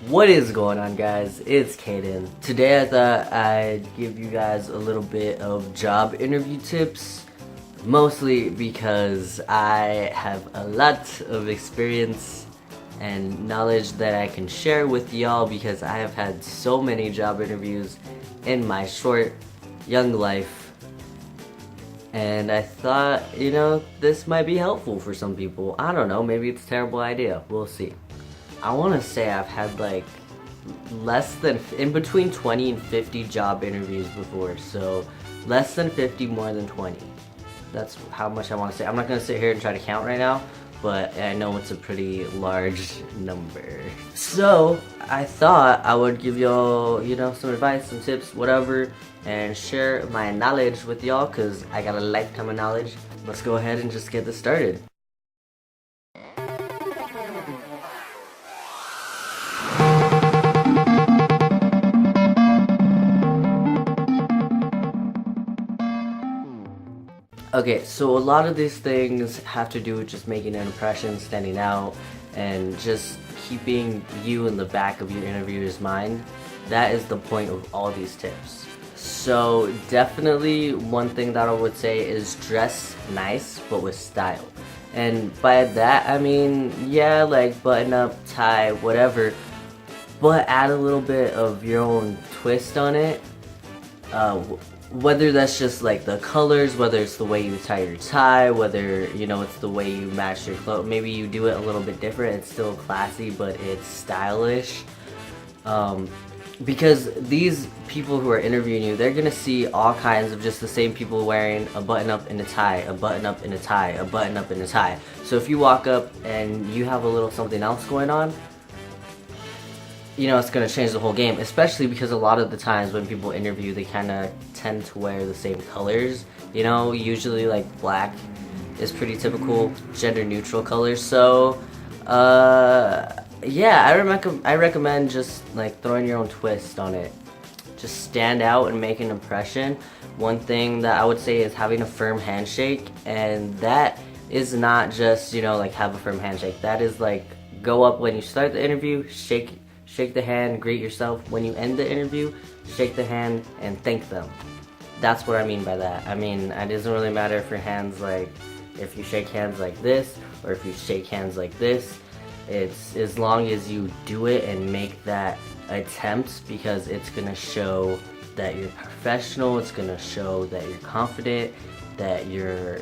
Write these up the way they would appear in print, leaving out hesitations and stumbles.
What is going on, guys? It's Kaden. Today I thought I'd give you guys a little bit of job interview tips, mostly because I have a lot of experience and knowledge that I can share with y'all because I have had so many job interviews in my short, young life. And I thought, this might be helpful for some people. I don't know, maybe it's a terrible idea. We'll see. I want to say I've had like in between 20 and 50 job interviews before, so less than 50, more than 20. That's how much I want to say. I'm not going to sit here and try to count right now, but I know it's a pretty large number. So I thought I would give y'all, some advice, some tips, whatever, and share my knowledge with y'all because I got a lifetime of knowledge. Let's go ahead and just get this started. Okay, so a lot of these things have to do with just making an impression, standing out, and just keeping you in the back of your interviewer's mind. That is the point of all these tips. So definitely one thing that I would say is dress nice, but with style. And by that, I mean, yeah, like button up, tie, whatever, but add a little bit of your own twist on it. Whether that's just like the colors, whether it's the way you tie your tie, whether it's the way you match your clothes. Maybe you do it a little bit different. It's still classy, but it's stylish. Because these people who are interviewing you, they're gonna see all kinds of just the same people wearing a button up and a tie, a button up and a tie, a button up and a tie. So if you walk up and you have a little something else going on, it's going to change the whole game, especially because a lot of the times when people interview, they kind of tend to wear the same colors. Usually like black is pretty typical, gender neutral colors. So, yeah, I recommend just like throwing your own twist on it. Just stand out and make an impression. One thing that I would say is having a firm handshake, and that is not just, like have a firm handshake. That is like go up when you start the interview, shake the hand, greet yourself. When you end the interview, shake the hand and thank them. That's what I mean by that. I mean, it doesn't really matter if your hands if you shake hands like this or if you shake hands like this. It's as long as you do it and make that attempt, because it's gonna show that you're professional. It's gonna show that you're confident, that you're,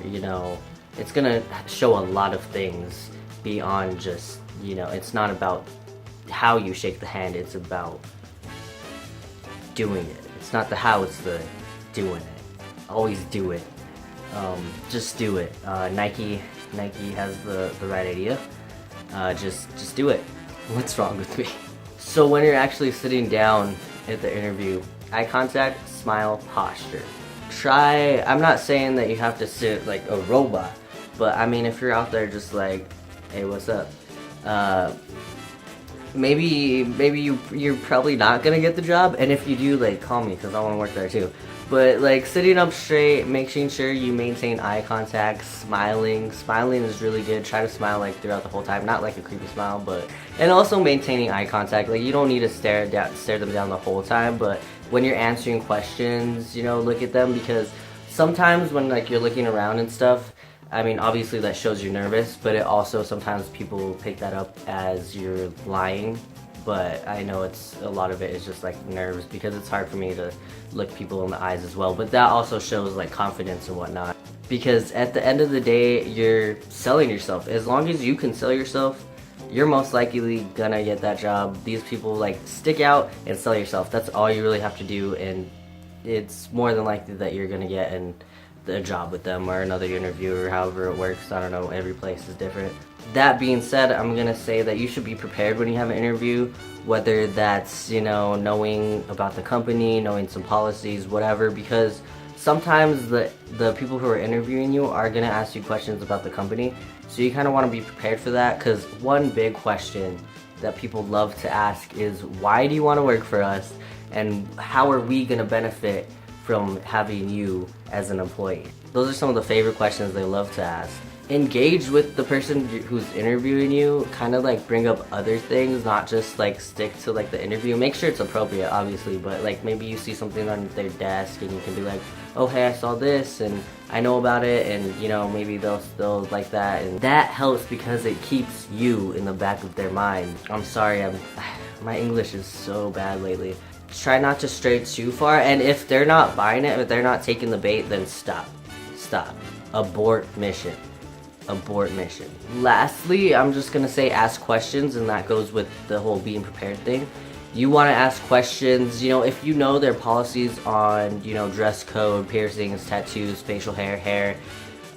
it's gonna show a lot of things beyond just, it's not about how you shake the hand, it's about doing it. It's not the how, it's the doing it. Always do it. Just do it. Nike has the right idea. Just do it. What's wrong with me? So when you're actually sitting down at the interview, eye contact, smile, posture. I'm not saying that you have to sit like a robot, but I mean, if you're out there just like, hey, what's up? Maybe you're probably not gonna get the job, and if you do, like, call me because I want to work there too. But like sitting up straight, making sure you maintain eye contact, smiling is really good. Try to smile like throughout the whole time, not like a creepy smile, and also maintaining eye contact. Like you don't need to stare them down the whole time, but when you're answering questions, look at them, because sometimes when like you're looking around and stuff, I mean, obviously that shows you're nervous, but it also sometimes people pick that up as you're lying. But I know a lot of it is just like nerves, because it's hard for me to look people in the eyes as well. But that also shows like confidence and whatnot, because at the end of the day, you're selling yourself. As long as you can sell yourself, you're most likely gonna get that job. These people like stick out and sell yourself. That's all you really have to do, and it's more than likely that you're gonna get a job with them or another interview, or however it works. I don't know, every place is different. That being said, I'm gonna say that you should be prepared when you have an interview, whether that's, knowing about the company, knowing some policies, whatever, because sometimes the people who are interviewing you are gonna ask you questions about the company, so you kind of want to be prepared for that, because one big question that people love to ask is, why do you want to work for us, and how are we gonna benefit from having you as an employee? Those are some of the favorite questions they love to ask. Engage with the person who's interviewing you, kind of like bring up other things, not just like stick to like the interview. Make sure it's appropriate, obviously, but like maybe you see something on their desk and you can be like, oh hey, I saw this and I know about it, and you know, maybe they'll like that, and that helps because it keeps you in the back of their mind. I'm sorry, my English is so bad lately. Try not to stray too far, and if they're not buying it, if they're not taking the bait, then stop. Abort mission. Lastly, I'm just gonna say ask questions, and that goes with the whole being prepared thing. You want to ask questions, you know, if you know their policies on, you know, dress code, piercings, tattoos, facial hair,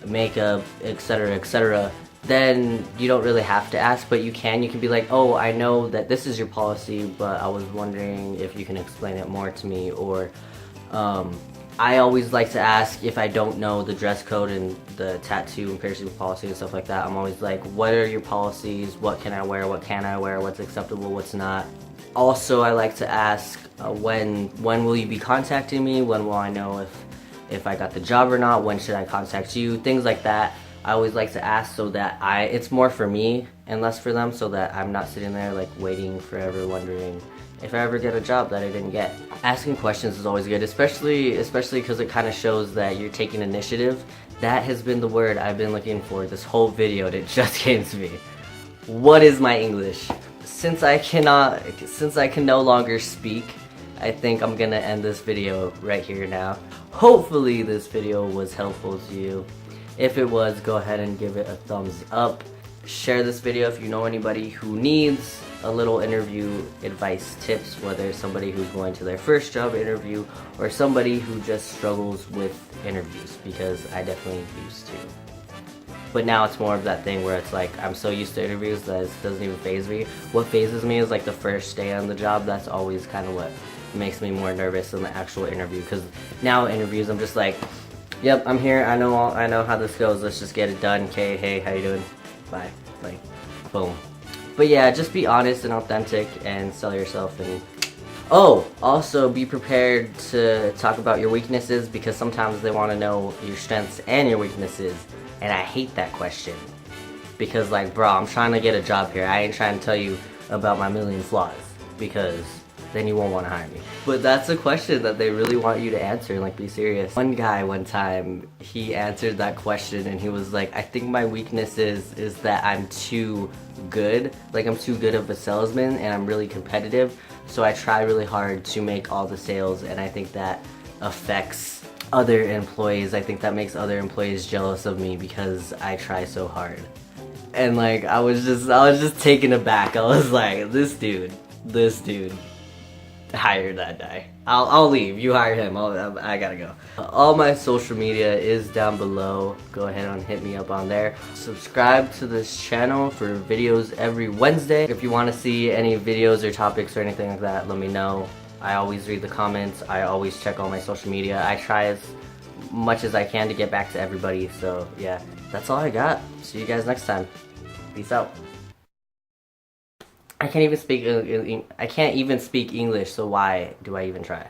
makeup, etc., then you don't really have to ask, but you can be like, oh, I know that this is your policy, but I was wondering if you can explain it more to me, or I always like to ask if I don't know the dress code and the tattoo and piercing policy and stuff like that. I'm always like, what are your policies? What can I wear? What can't I wear? What's acceptable? What's not? Also, I like to ask, when will you be contacting me? When will I know if I got the job or not? When should I contact you? Things like that. I always like to ask so that it's more for me and less for them, so that I'm not sitting there like waiting forever wondering if I ever get a job that I didn't get. Asking questions is always good, especially because it kind of shows that you're taking initiative. That has been the word I've been looking for this whole video, and it just came to me. What is my English? Since I can no longer speak, I think I'm gonna end this video right here now. Hopefully this video was helpful to you. If it was, go ahead and give it a thumbs up. Share this video if you know anybody who needs a little interview advice, tips, whether it's somebody who's going to their first job interview or somebody who just struggles with interviews, because I definitely used to. But now it's more of that thing where it's like, I'm so used to interviews that it doesn't even faze me. What phases me is like the first day on the job. That's always kind of what makes me more nervous than the actual interview, because now interviews I'm just like, yep, I'm here, I know how this goes, let's just get it done. Okay, hey, how you doing? Bye. Like, boom. But yeah, just be honest and authentic and sell yourself. And oh, also be prepared to talk about your weaknesses, because sometimes they want to know your strengths and your weaknesses, and I hate that question, because like, bro, I'm trying to get a job here. I ain't trying to tell you about my million flaws, because then you won't want to hire me. But that's a question that they really want you to answer, and like, be serious. One guy one time, he answered that question and he was like, I think my weakness is that I'm too good. Like, I'm too good of a salesman and I'm really competitive, so I try really hard to make all the sales, and I think that affects other employees. I think that makes other employees jealous of me because I try so hard. And like, I was just taken aback. I was like, this dude hire that guy. I'll leave. You hire him. I gotta go. All my social media is down below. Go ahead and hit me up on there. Subscribe to this channel for videos every Wednesday. If you want to see any videos or topics or anything like that, let me know. I always read the comments. I always check all my social media. I try as much as I can to get back to everybody. So yeah, that's all I got. See you guys next time. Peace out. I can't even speak English, so why do I even try?